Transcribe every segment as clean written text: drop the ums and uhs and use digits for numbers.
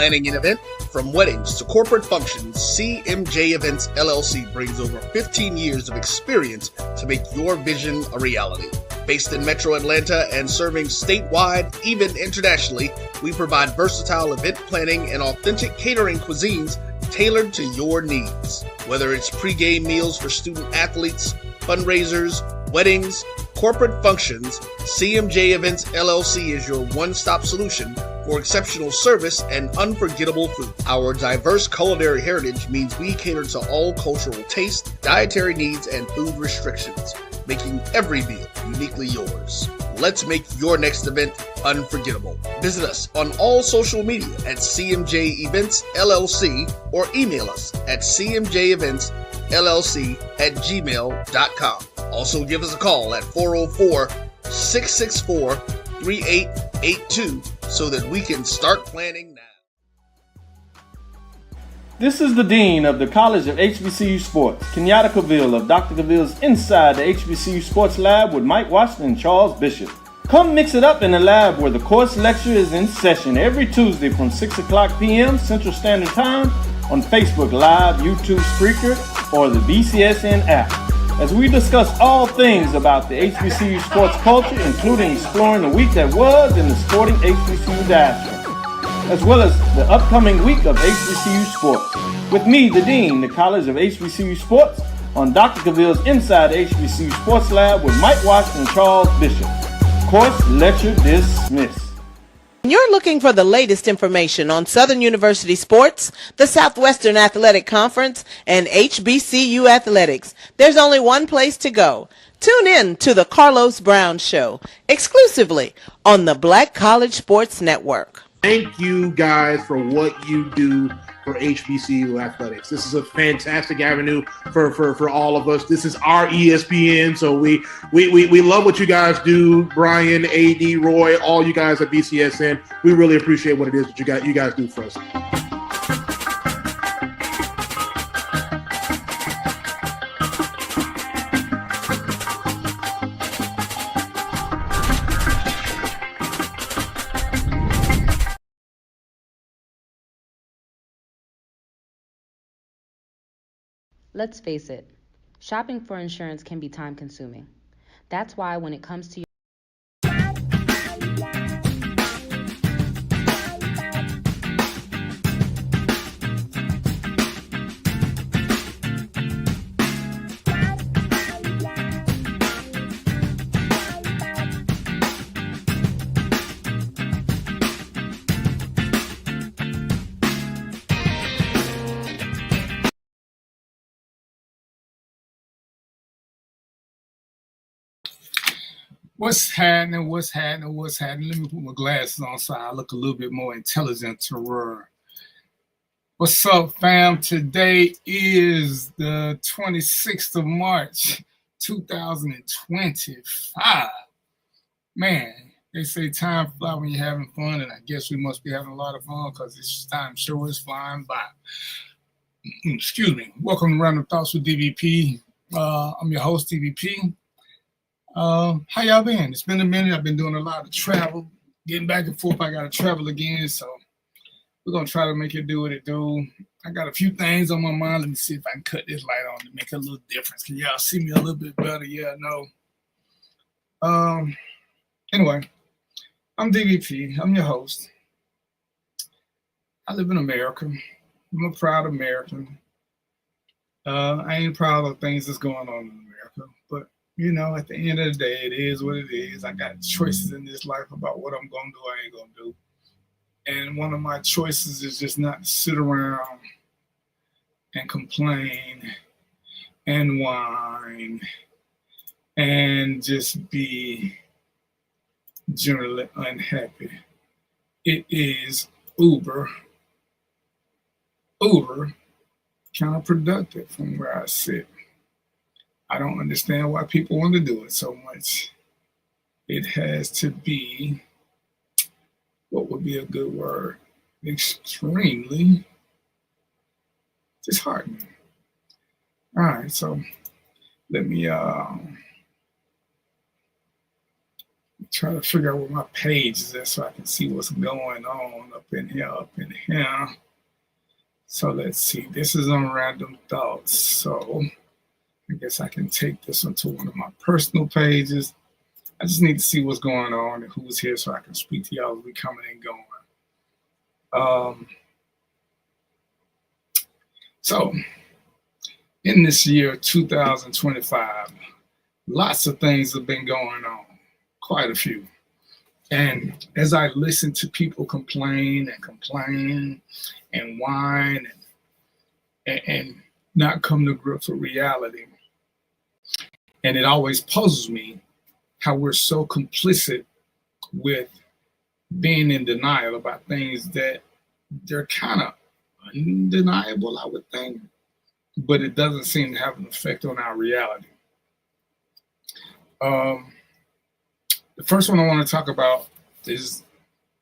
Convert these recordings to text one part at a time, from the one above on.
Planning an event? From weddings to corporate functions, CMJ Events LLC brings over 15 years of experience to make your vision a reality. Based in Metro Atlanta and serving statewide, even internationally, we provide versatile event planning and authentic catering cuisines tailored to your needs. Whether it's pre-game meals for student athletes, fundraisers, weddings, corporate functions, CMJ Events LLC is your one-stop solution for exceptional service and unforgettable food. Our diverse culinary heritage means we cater to all cultural tastes, dietary needs, and food restrictions, making every meal uniquely yours. Let's make your next event unforgettable. Visit us on all social media at CMJ Events LLC or email us at cmjeventsllc@gmail.com. Also give us a call at 404-664-3882 so that we can start planning now. This is the Dean of the College of HBCU Sports, Kenyatta Cavill of Dr. Cavill's Inside the HBCU Sports Lab with Mike Washington and Charles Bishop. Come mix it up in the lab where the course lecture is in session every Tuesday from 6 o'clock p.m. Central Standard Time on Facebook Live, YouTube Spreaker, or the BCSN app, as we discuss all things about the HBCU sports culture, including exploring the week that was in the sporting HBCU diaspora, as well as the upcoming week of HBCU sports. With me, the Dean, the College of HBCU Sports, on Dr. Cavill's Inside the HBCU Sports Lab with Mike Washington and Charles Bishop. Course lecture dismissed. You're looking for the latest information on Southern University sports, the Southwestern Athletic Conference, and HBCU athletics. There's only one place to go. Tune in to the Carlos Brown Show, exclusively on the Black College Sports Network. Thank you guys for what you do for HBCU athletics. This is a fantastic avenue for all of us. This is our ESPN, so we love what you guys do. Brian, AD, Roy, all you guys at BCSN. We really appreciate what it is that you guys do for us. Let's face it, shopping for insurance can be time-consuming. That's why when it comes to What's happening? Let me put my glasses on so I look a little bit more intelligent to her. What's up, fam? Today is the 26th of March, 2025. Man, they say time flies when you're having fun, and I guess we must be having a lot of fun because this time sure is flying by. Excuse me. Welcome to Random Thoughts with DVP. I'm your host, DVP. How y'all been? It's been a minute. I've been doing a lot of travel, getting back and forth. I got to travel again, so we're going to try to make it do what it do. I got a few things on my mind. Let me see if I can cut this light on to make a little difference. Can y'all see me a little bit better? Yeah, no. Anyway, I'm DVP. I'm your host. I live in America. I'm a proud American. I ain't proud of things that's going on in America, but you know, at the end of the day, it is what it is. I got choices in this life about what I'm going to do, I ain't going to do. And one of my choices is just not to sit around and complain and whine and just be generally unhappy. It is uber counterproductive from where I sit. I don't understand why people want to do it so much. It has to be, what would be a good word? Extremely disheartening. All right, so let me try to figure out where my page is at so I can see what's going on up in here, So let's see. This is on Random Thoughts. So I guess I can take this one to one of my personal pages. I just need to see what's going on and who's here so I can speak to y'all as we coming and going. So in this year, 2025, lots of things have been going on, quite a few. And as I listen to people complain and whine and not come to grips with reality, and it always puzzles me how we're so complicit with being in denial about things that they're kind of undeniable, I would think, but it doesn't seem to have an effect on our reality. The first one I want to talk about is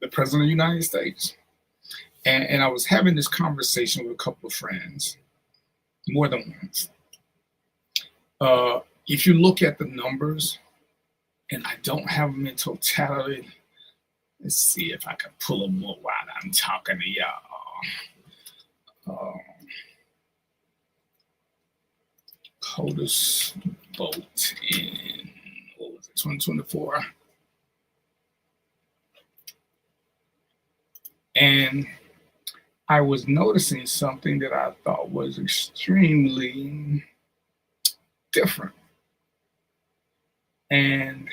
the President of the United States. And I was having this conversation with a couple of friends, more than once. If you look at the numbers, and I don't have them in totality, let's see if I can pull them up while I'm talking to y'all. POTUS vote in, what was it, 2024? And I was noticing something that I thought was extremely different. And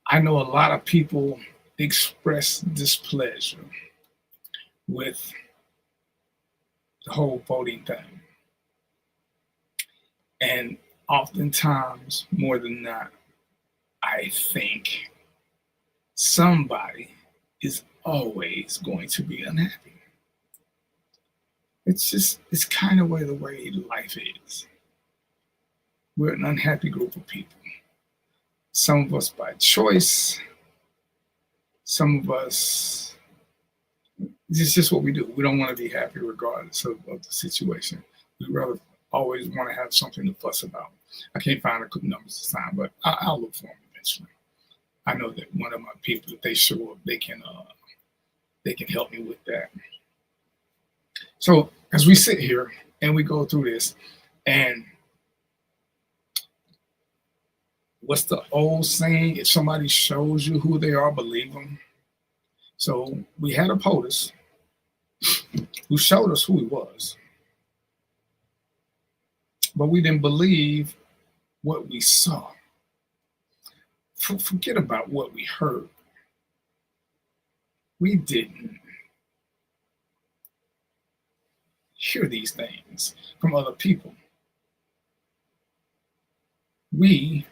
I know a lot of people express displeasure with the whole voting thing. And oftentimes, more than not, I think somebody is always going to be unhappy. It's kind of the way life is. We're an unhappy group of people. Some of us by choice, some of us, it's just what we do. We don't want to be happy regardless of the situation. We rather always want to have something to fuss about. I can't find the numbers this time, but I'll look for them eventually. I know that one of my people, if they show up, they can help me with that. So as we sit here and we go through this, and what's the old saying? If somebody shows you who they are, believe them. So we had a POTUS who showed us who he was, but we didn't believe what we saw. Forget about what we heard. We didn't hear these things from other people. We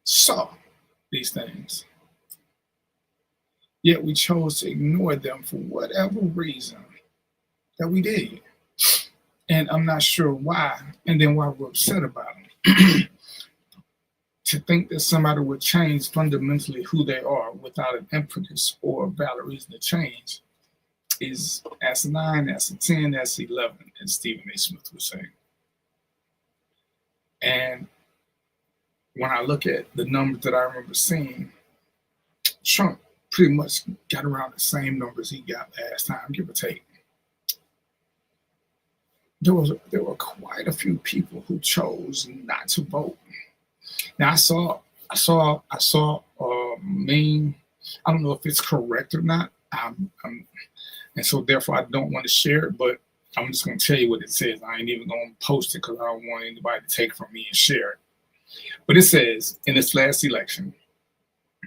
saw these things, yet we chose to ignore them for whatever reason that we did. And I'm not sure why, and then why we're upset about them. To think that somebody would change fundamentally who they are without an impetus or a valid reason to change is that's 9, that's 10, that's 11, as Stephen A. Smith would say. And when I look at the numbers that I remember seeing, Trump pretty much got around the same numbers he got last time, give or take. There were quite a few people who chose not to vote. Now I saw a meme. I don't know if it's correct or not. And so therefore I don't want to share it, but I'm just going to tell you what it says. I ain't even going to post it because I don't want anybody to take it from me and share it. But it says, in this last election,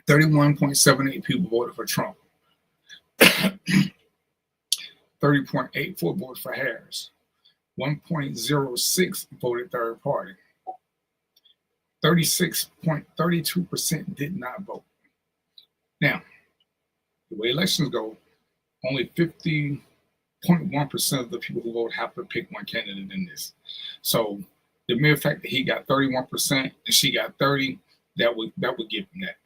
31.78 people voted for Trump. 30.84 voted for Harris. 1.06 voted third party. 36.32% did not vote. Now, the way elections go, only 50.1% of the people who vote have to pick one candidate in this. So the mere fact that he got 31% and she got 30, that would give him that.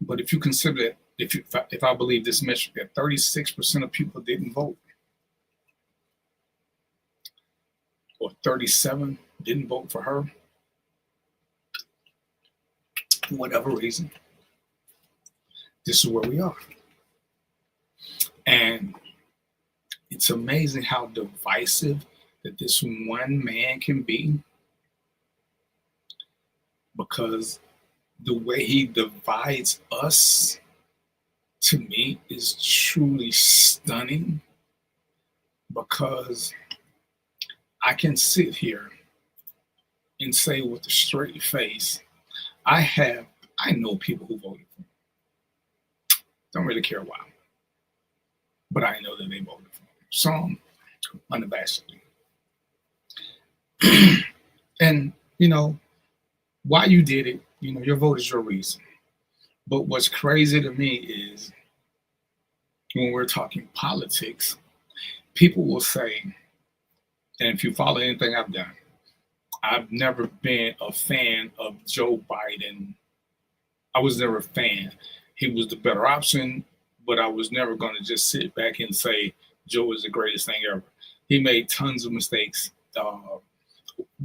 But if you consider that, if I believe this metric, that 36% of people didn't vote, or 37, didn't vote for her, for whatever reason, this is where we are. And it's amazing how divisive that this one man can be, because the way he divides us, to me, is truly stunning, because I can sit here and say with a straight face, I know people who voted for him. Don't really care why, but I know that they voted for him. Some unabashedly. And, why you did it, your vote is your reason. But what's crazy to me is when we're talking politics, people will say, and if you follow anything I've done, I've never been a fan of Joe Biden. I was never a fan. He was the better option, but I was never going to just sit back and say Joe is the greatest thing ever. He made tons of mistakes.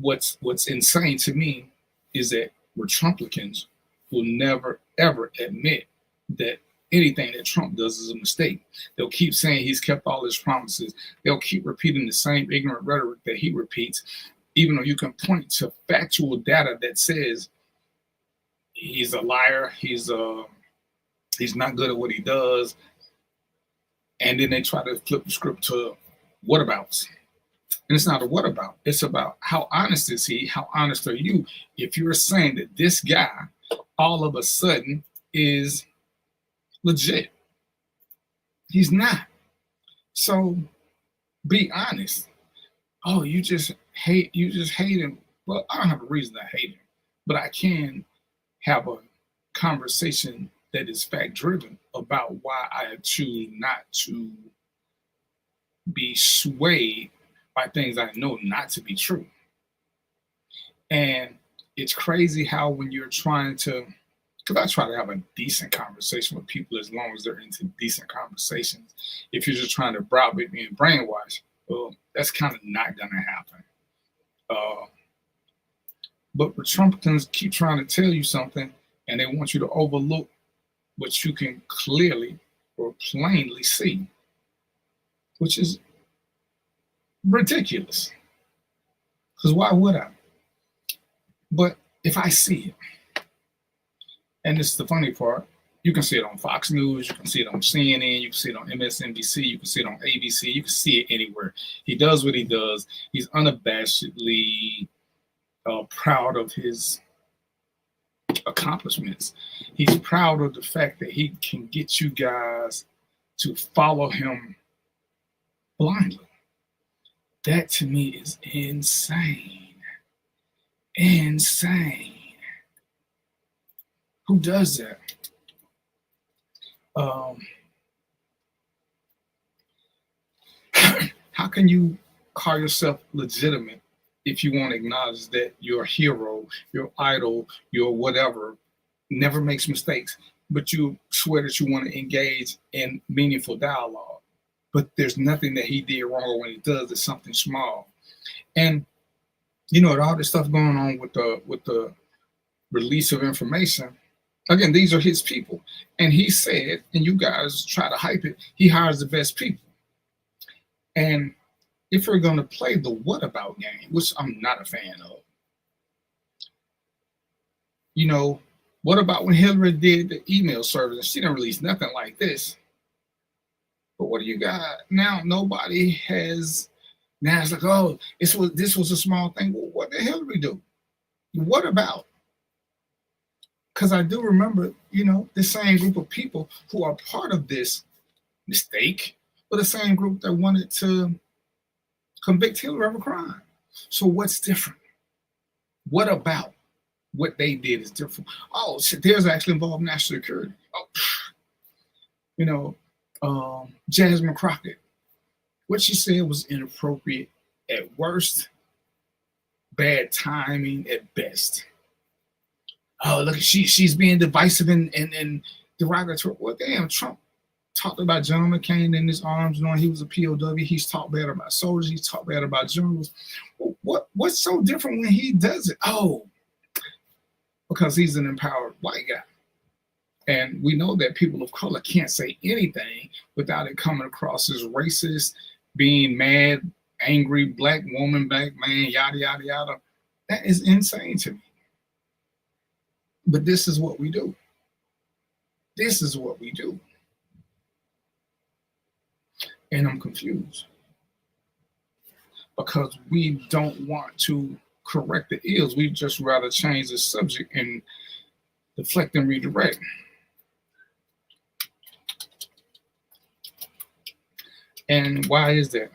What's insane to me is that Trumplicans will never, ever admit that anything that Trump does is a mistake. They'll keep saying he's kept all his promises. They'll keep repeating the same ignorant rhetoric that he repeats, even though you can point to factual data that says he's a liar, he's not good at what he does. And then they try to flip the script to whatabouts. And it's not a what about. It's about how honest is he? How honest are you? If you're saying that this guy all of a sudden is legit, he's not. So be honest. Oh, you just hate him. Well, I don't have a reason to hate him, but I can have a conversation that is fact driven about why I choose not to be swayed by things I know not to be true. And it's crazy how when you're trying to, because I try to have a decent conversation with people as long as they're into decent conversations. If you're just trying to browbeat me and brainwash, well, that's kind of not going to happen. But Republicans keep trying to tell you something, and they want you to overlook what you can clearly or plainly see, which is ridiculous. Because why would I? But if I see it, and this is the funny part, you can see it on Fox News, you can see it on CNN, you can see it on MSNBC, you can see it on ABC, you can see it anywhere. He does what he does. He's unabashedly proud of his accomplishments. He's proud of the fact that he can get you guys to follow him blindly. That to me is insane. Insane. Who does that? How can you call yourself legitimate if you won't acknowledge that your hero, your idol, your whatever never makes mistakes, but you swear that you want to engage in meaningful dialogue? But there's nothing that he did wrong, or when he does, it's something small. And all this stuff going on with the release of information. Again, these are his people. And he said, and you guys try to hype it, he hires the best people. And if we're going to play the what about game, which I'm not a fan of, what about when Hillary did the email service and she didn't release nothing like this? But what do you got now? Nobody has. Now it's like, oh, this was a small thing. Well, what did Hillary do? What about? Because I do remember, the same group of people who are part of this mistake were the same group that wanted to convict Hillary of a crime. So what's different? What about what they did is different? Oh, there's actually involved national security. Oh, Jasmine Crockett. What she said was inappropriate at worst, bad timing at best. Oh, look, she's being divisive and derogatory. Well, damn, Trump talked about John McCain in his arms, knowing he was a POW. He's talked bad about soldiers. He's talked bad about generals. What's so different when he does it? Oh, because he's an empowered white guy. And we know that people of color can't say anything without it coming across as racist, being mad, angry, black woman, black man, yada, yada, yada. That is insane to me. But this is what we do. This is what we do. And I'm confused because we don't want to correct the ills. We just rather change the subject and deflect and redirect. And why is that?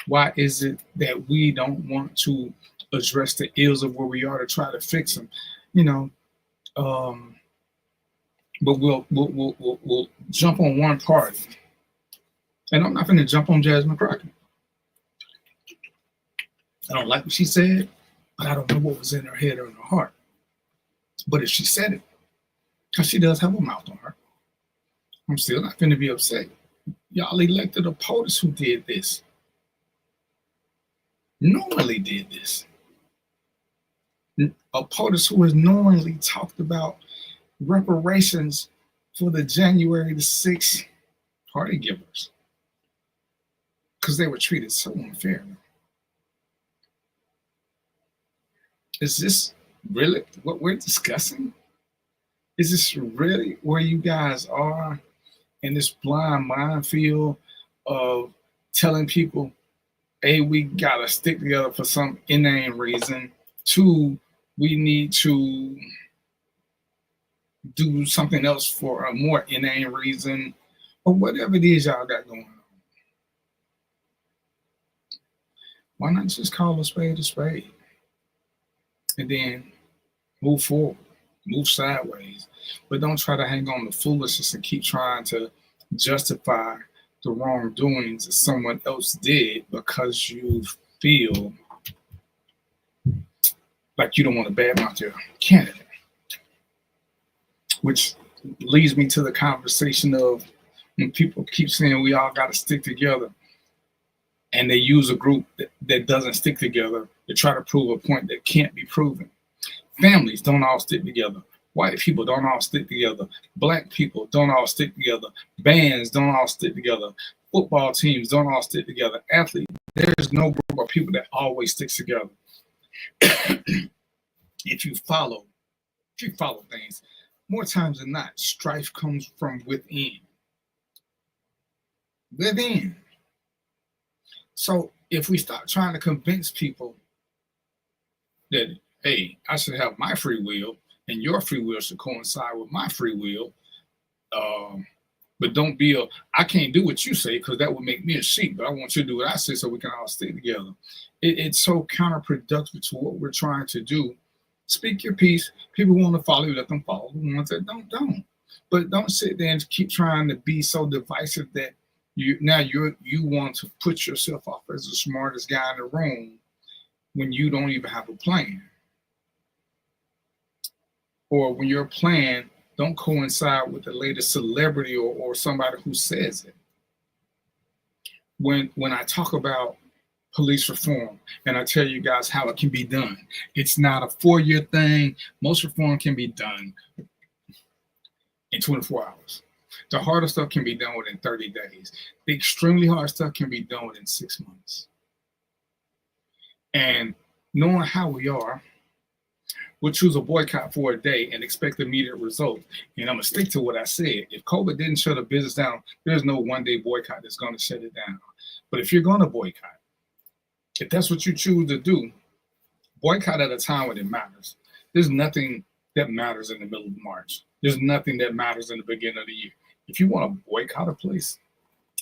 Why is it that we don't want to address the ills of where we are to try to fix them? You know, but we'll jump on one party. And I'm not going to jump on Jasmine Crockett. I don't like what she said, but I don't know what was in her head or in her heart. But if she said it, because she does have a mouth on her, I'm still not going to be upset. Y'all elected a POTUS who did this. Knowingly did this. A POTUS who has knowingly talked about reparations for the January the 6th party givers because they were treated so unfairly. Is this really what we're discussing? Is this really where you guys are in this blind minefield of telling people, A, we gotta stick together for some inane reason. 2, we need to do something else for a more inane reason, or whatever it is y'all got going on. Why not just call a spade and then move forward, move sideways, but don't try to hang on to foolishness and keep trying to justify the wrongdoings that someone else did because you feel like you don't want to badmouth your candidate. Which leads me to the conversation of when people keep saying we all got to stick together and they use a group that doesn't stick together to try to prove a point that can't be proven. Families don't all stick together. White people don't all stick together. Black people don't all stick together. Bands don't all stick together. Football teams don't all stick together. Athletes, there's no group of people that always sticks together. If you follow things, more times than not, strife comes from within. Within. So if we start trying to convince people that, hey, I should have my free will and your free will should coincide with my free will, but don't be I can't do what you say because that would make me a sheep, but I want you to do what I say so we can all stay together. It's so counterproductive to what we're trying to do. Speak your piece. People want to follow you, let them follow. The ones that don't. But don't sit there and keep trying to be so divisive that you want to put yourself off as the smartest guy in the room when you don't even have a plan. Or when your plan don't coincide with the latest celebrity or somebody who says it. When I talk about police reform, and I tell you guys how it can be done. It's not a 4-year thing. Most reform can be done in 24 hours. The harder stuff can be done within 30 days. The extremely hard stuff can be done within 6 months. And knowing how we are, we'll choose a boycott for a day and expect immediate results. And I'm going to stick to what I said. If COVID didn't shut a business down, there's no one-day boycott that's going to shut it down. But if you're going to boycott, if that's what you choose to do, boycott at a time when it matters. There's nothing that matters in the middle of March. There's nothing that matters in the beginning of the year. If you want to boycott a place,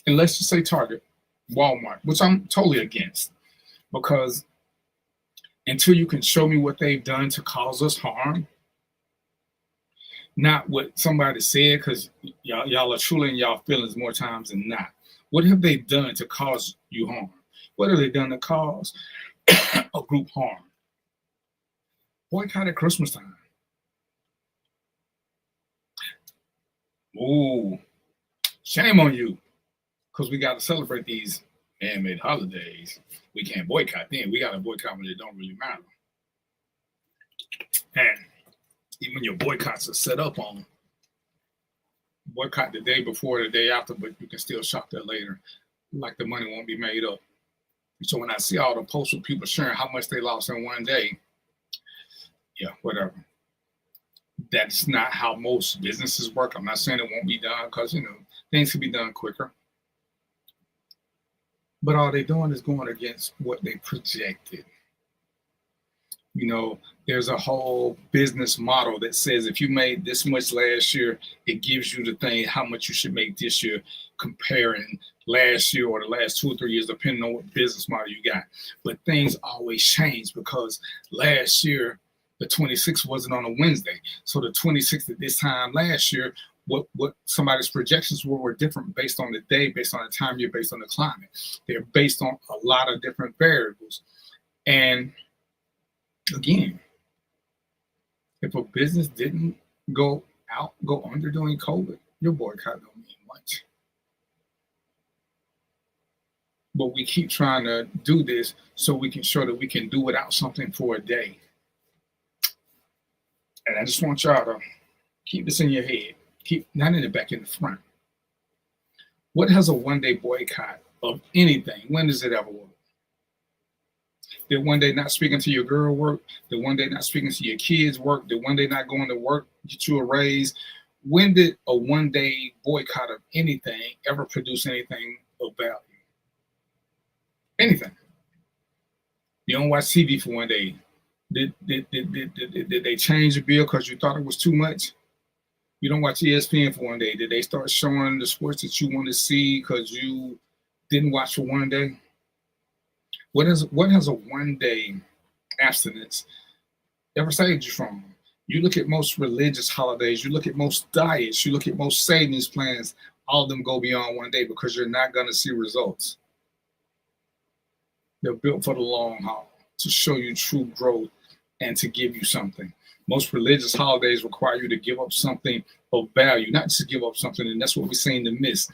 and let's just say Target, Walmart, which I'm totally against, because until you can show me what they've done to cause us harm, not what somebody said, because y'all are truly in y'all feelings more times than not. What have they done to cause you harm? What have they done to cause a group harm? Boycott at Christmas time. Ooh, shame on you, because we got to celebrate these man-made holidays. We can't boycott them. We got to boycott when it don't really matter. And even your boycotts are set up on boycott the day before, the day after, but you can still shop there later. Like the money won't be made up. So when I see all the posts with people sharing how much they lost in one day, yeah, whatever. That's not how most businesses work. I'm not saying it won't be done, because, you know, things can be done quicker. But all they're doing is going against what they projected. You know, there's a whole business model that says if you made this much last year, it gives you the thing how much you should make this year, comparing last year or the last 2 or 3 years, depending on what business model you got. But things always change, because last year, the 26th wasn't on a Wednesday. So the 26th at this time last year, what somebody's projections were different based on the day, based on the time year, based on the climate. They're based on a lot of different variables. And again, if a business didn't go under during COVID, your boycott don't mean much. But we keep trying to do this so we can show that we can do without something for a day. And I just want y'all to keep this in your head. Keep not in the back, in the front. What has a one-day boycott of anything? When does it ever work? Did one day not speaking to your girl work? Did one day not speaking to your kids work? Did one day not going to work get you a raise? When did a one-day boycott of anything ever produce anything of value? Anything. You don't watch TV for one day. Did they change the bill because you thought it was too much? You don't watch ESPN for one day. Did they start showing the sports that you want to see because you didn't watch for one day? What has a one-day abstinence ever saved you from? You look at most religious holidays, you look at most diets, you look at most savings plans, all of them go beyond one day because you're not going to see results. They're built for the long haul, to show you true growth and to give you something. Most religious holidays require you to give up something of value, not just to give up something, and that's what we seem to miss.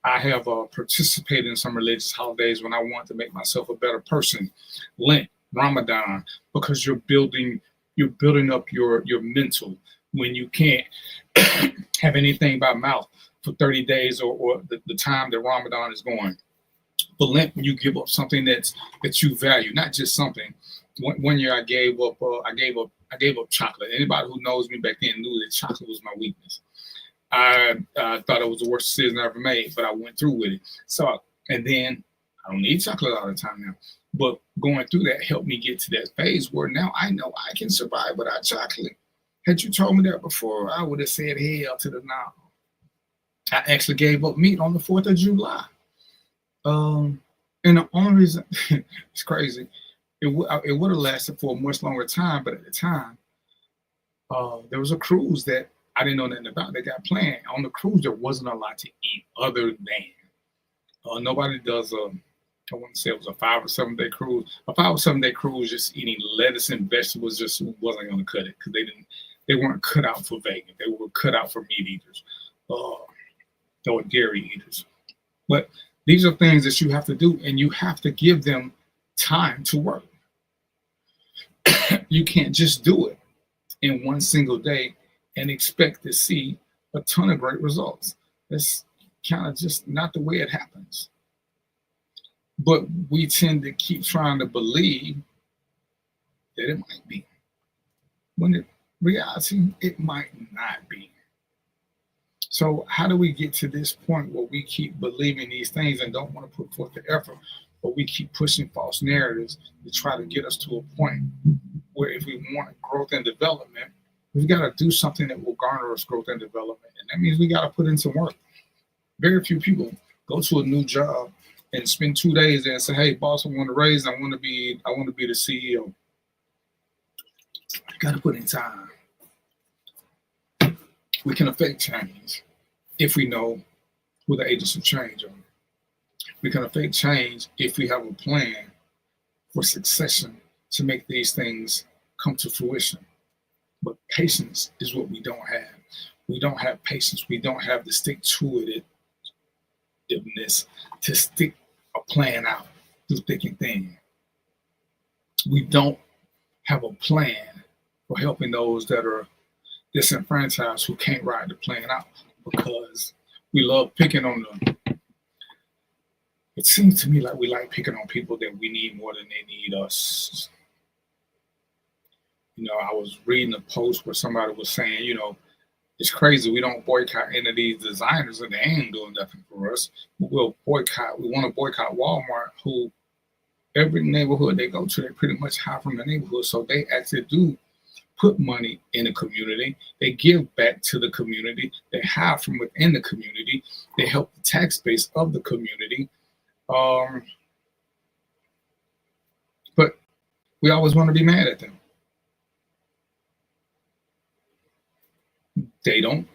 I have participated in some religious holidays when I want to make myself a better person. Lent, Ramadan, because you're building up your mental when you can't have anything by mouth for 30 days or the time that Ramadan is going. But Lent, when you give up something that you value, not just something. One year I gave up chocolate. Anybody who knows me back then knew that chocolate was my weakness. I thought it was the worst decision I ever made, but I went through with it. So, and then I don't need chocolate all the time now. But going through that helped me get to that phase where now I know I can survive without chocolate. Had you told me that before, I would have said hell to the no. I actually gave up meat on the 4th of July. And the only reason, it's crazy, it would have lasted for a much longer time, but at the time, there was a cruise that I didn't know nothing about that got planned. On the cruise, there wasn't a lot to eat other than nobody does I want to say it was a 5 or 7 day cruise. A 5 or 7 day cruise, just eating lettuce and vegetables just wasn't going to cut it, because they weren't cut out for vegan. They were cut out for meat eaters, or dairy eaters. But these are things that you have to do, and you have to give them time to work. You can't just do it in one single day and expect to see a ton of great results. That's kind of just not the way it happens. But we tend to keep trying to believe that it might be, when in reality, it might not be. So how do we get to this point where we keep believing these things and don't want to put forth the effort, but we keep pushing false narratives to try to get us to a point where if we want growth and development, we've got to do something that will garner us growth and development. And that means we got to put in some work. Very few people go to a new job and spend 2 days there and say, hey, boss, I want to raise, I want to be the CEO. You got to put in time. We can affect change if we know who the agents of change are. We can affect change if we have a plan for succession to make these things come to fruition. But patience is what we don't have. We don't have patience. We don't have the stick-to-itiveness to stick a plan out through thick and thin. We don't have a plan for helping those that are disenfranchised who can't ride the plan out, because we love picking on them. It seems to me like we like picking on people that we need more than they need us. You know, I was reading a post where somebody was saying, you know, it's crazy. We don't boycott any of these designers and they ain't doing nothing for us. We want to boycott Walmart, who every neighborhood they go to, they pretty much hide from the neighborhood. So they actually do put money in the community. They give back to the community. They hide from within the community. They help the tax base of the community. But we always want to be mad at them. They don't.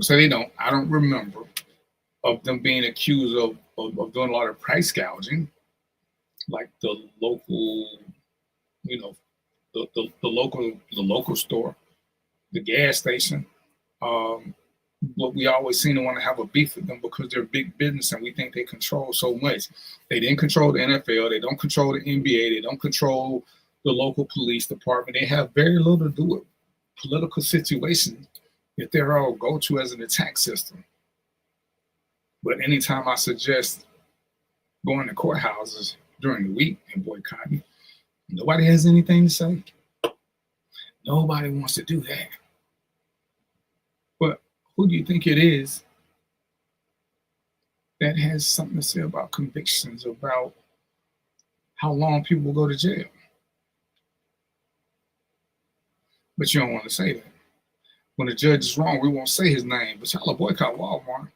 So they don't. I don't remember of them being accused of doing a lot of price gouging, like the local, you know, the local store, the gas station. But we always seem to want to have a beef with them because they're big business and we think they control so much. They didn't control the NFL. They don't control the NBA. They don't control the local police department. They have very little to do with political situations that they're all go to as an attack system. But anytime I suggest going to courthouses during the week and boycotting, nobody has anything to say. Nobody wants to do that. But who do you think it is that has something to say about convictions, about how long people will go to jail? But you don't want to say that. When the judge is wrong, we won't say his name, but y'all will boycott Walmart.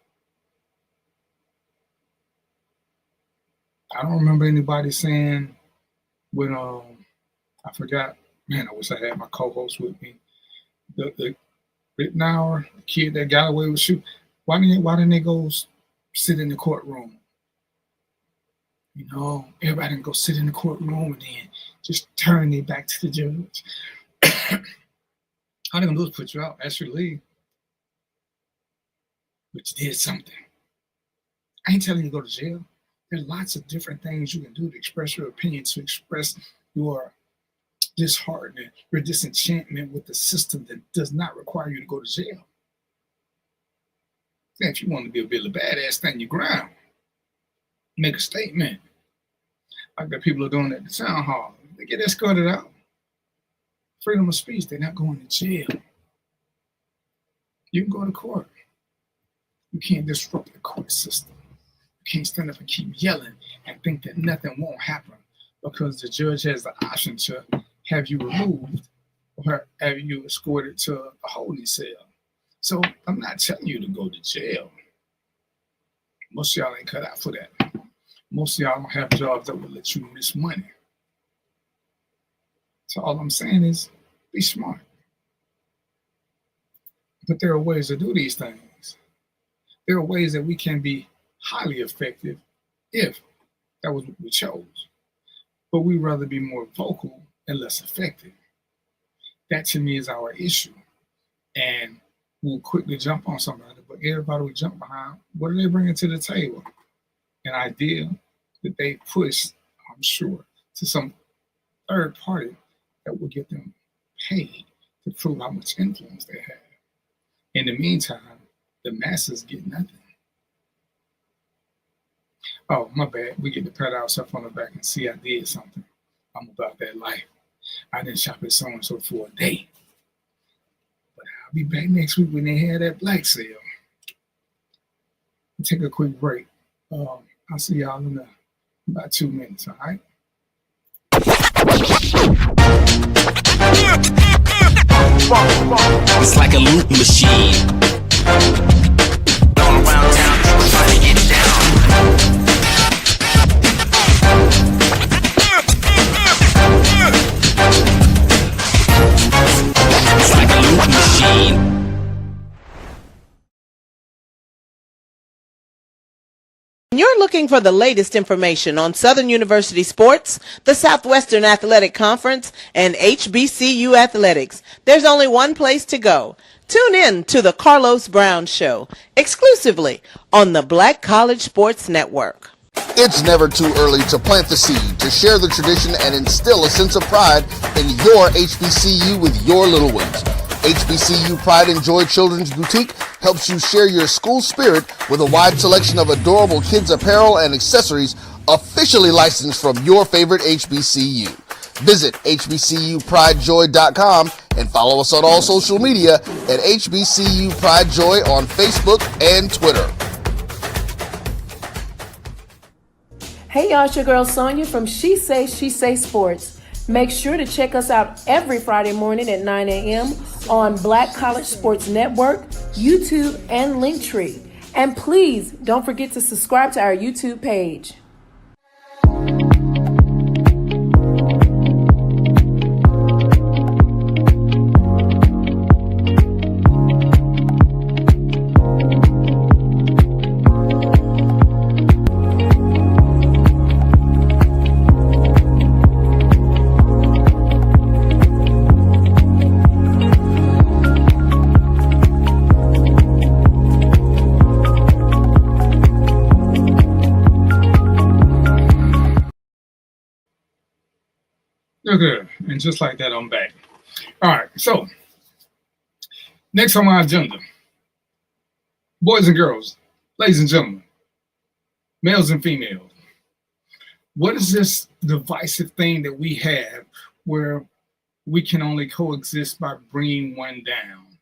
I don't remember anybody saying when, I forgot, man, I wish I had my co-host with me. The Rittenauer, the kid that got away with shooting, why didn't they go sit in the courtroom? You know, everybody didn't go sit in the courtroom and then just turn their back to the judge. All they're gonna do is put you out, ask you to leave. But you did something. I ain't telling you to go to jail. There's lots of different things you can do to express your opinion, to express your disheartening, your disenchantment with the system that does not require you to go to jail. Then if you want to be a bit of a badass, stand your ground. Make a statement. Like the people are doing at the town hall. They get escorted out. Freedom of speech, they're not going to jail. You can go to court. You can't disrupt the court system. You can't stand up and keep yelling and think that nothing won't happen because the judge has the option to have you removed or have you escorted to a holding cell. So I'm not telling you to go to jail. Most of y'all ain't cut out for that. Most of y'all don't have jobs that will let you miss money. So all I'm saying is be smart. But there are ways to do these things. There are ways that we can be highly effective if that was what we chose. But we'd rather be more vocal and less effective. That to me is our issue. And we'll quickly jump on somebody, but everybody we jump behind, what are they bringing to the table? An idea that they push, I'm sure, to some third party that will get them paid to prove how much influence they have. In the meantime, the masses get nothing. Oh, my bad. We get to pat ourselves on the back and see I did something. I'm about that life. I didn't shop at so-and-so for a day. But I'll be back next week when they have that black sale. We'll take a quick break. I'll see y'all in about 2 minutes, all right? It's like a loop machine. Going around town, trying to get down. It's like a loop machine. When you're looking for the latest information on Southern University sports, the Southwestern Athletic Conference, and HBCU athletics, there's only one place to go. Tune in to the Carlos Brown Show, exclusively on the Black College Sports Network. It's never too early to plant the seed, to share the tradition, and instill a sense of pride in your HBCU with your little ones. HBCU Pride and Joy Children's Boutique helps you share your school spirit with a wide selection of adorable kids' apparel and accessories officially licensed from your favorite HBCU. Visit hbcupridejoy.com and follow us on all social media at HBCU Pride Joy on Facebook and Twitter. Hey y'all, it's your girl Sonia from She Say Sports. Make sure to check us out every Friday morning at 9 a.m. on Black College Sports Network, YouTube, and Linktree. And please don't forget to subscribe to our YouTube page. Okay, and just like that, I'm back. All right, so next on my agenda, boys and girls, ladies and gentlemen, males and females, what is this divisive thing that we have where we can only coexist by bringing one down?